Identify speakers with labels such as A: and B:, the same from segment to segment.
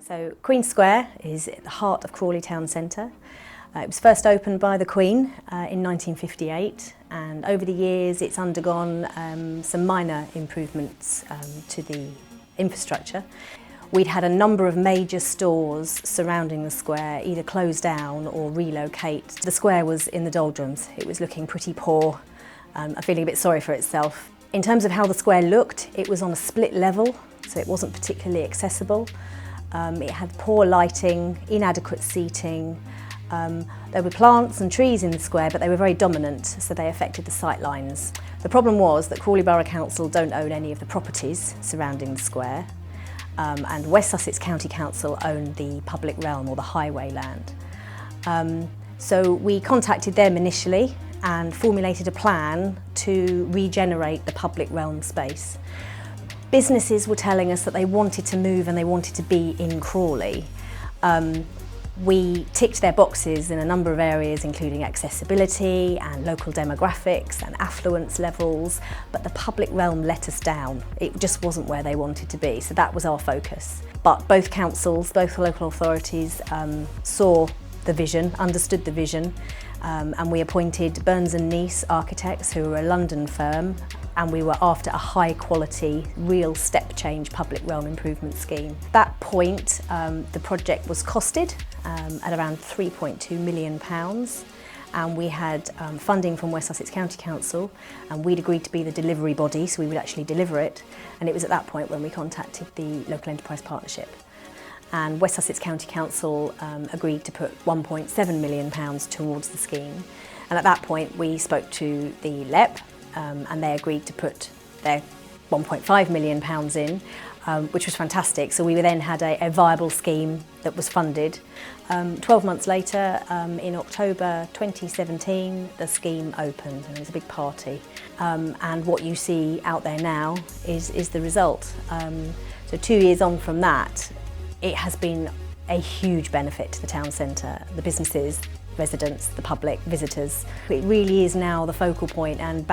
A: So Queen Square is at the heart of Crawley town centre. It was first opened by the Queen in 1958, and over the years it's undergone some minor improvements to the infrastructure. We'd had a number of major stores surrounding the square either close down or relocate. The square was in the doldrums. It was looking pretty poor, feeling a bit sorry for itself. In terms of how the square looked, it was on a split level, so it wasn't particularly accessible. It had poor lighting, inadequate seating. There were plants and trees in the square, but they were very dominant, so they affected the sight lines. The problem was that Crawley Borough Council don't own any of the properties surrounding the square, and West Sussex County Council own the public realm or the highway land. So we contacted them initially and formulated a plan to regenerate the public realm space. Businesses were telling us that they wanted to move and they wanted to be in Crawley. We ticked their boxes in a number of areas, including accessibility and local demographics and affluence levels, but the public realm let us down. It just wasn't where they wanted to be, so that was our focus. But both councils, both local authorities saw the vision, understood the vision, and we appointed Burns and Nice architects, who were a London firm, and we were after a high quality, real step change public realm improvement scheme. At that point, the project was costed at around £3.2 million, and we had funding from West Sussex County Council, and we'd agreed to be the delivery body, so we would actually deliver it. And it was at that point when we contacted the Local Enterprise Partnership. And West Sussex County Council agreed to put £1.7 million towards the scheme. And at that point we spoke to the LEP, and they agreed to put their £1.5 million in, which was fantastic. So we then had a viable scheme that was funded. 12 months later, in October 2017, the scheme opened, and it was a big party. And what you see out there now is the result. So 2 years on from that, it has been a huge benefit to the town centre, the businesses, residents, the public, visitors. It really is now the focal point, and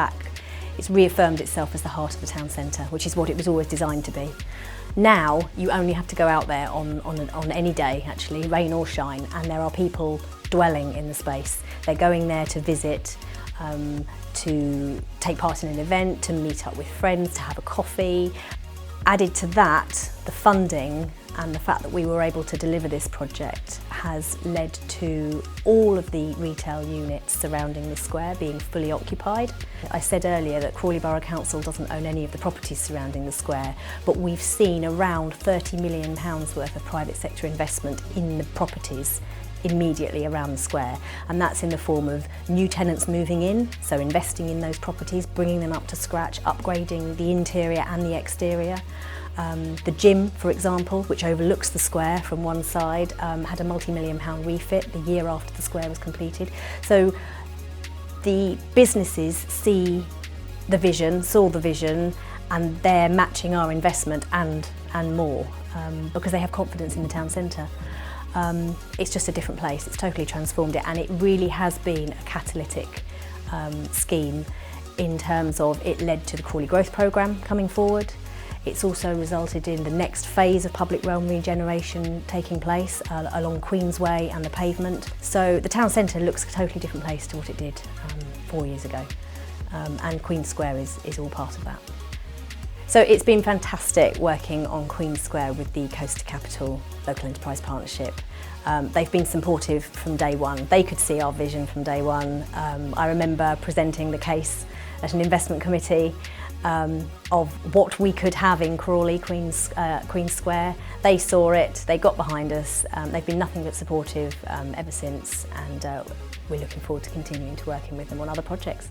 A: it's reaffirmed itself as the heart of the town centre, which is what it was always designed to be. Now you only have to go out there on any day, actually, rain or shine, and there are people dwelling in the space. They're going there to visit, to take part in an event, to meet up with friends, to have a coffee. Added to that, the funding and the fact that we were able to deliver this project has led to all of the retail units surrounding the square being fully occupied. I said earlier that Crawley Borough Council doesn't own any of the properties surrounding the square, but we've seen around £30 million worth of private sector investment in the properties immediately around the square, and that's in the form of new tenants moving in, so investing in those properties, bringing them up to scratch, upgrading the interior and the exterior. The gym, for example, which overlooks the square from one side, had a multi-million-pound refit the year after the square was completed. So the businesses saw the vision, and they're matching our investment and more, because they have confidence in the town centre. It's just a different place. It's totally transformed it, and it really has been a catalytic scheme in terms of it led to the Crawley Growth Programme coming forward. It's also resulted in the next phase of public realm regeneration taking place along Queensway and the pavement. So the town centre looks a totally different place to what it did 4 years ago, and Queen Square is all part of that. So it's been fantastic working on Queen Square with the Coast to Capital Local Enterprise Partnership. They've been supportive from day one. They could see our vision from day one. I remember presenting the case at an investment committee of what we could have in Crawley, Queen Square. They saw it, they got behind us. They've been nothing but supportive ever since, and we're looking forward to continuing to working with them on other projects.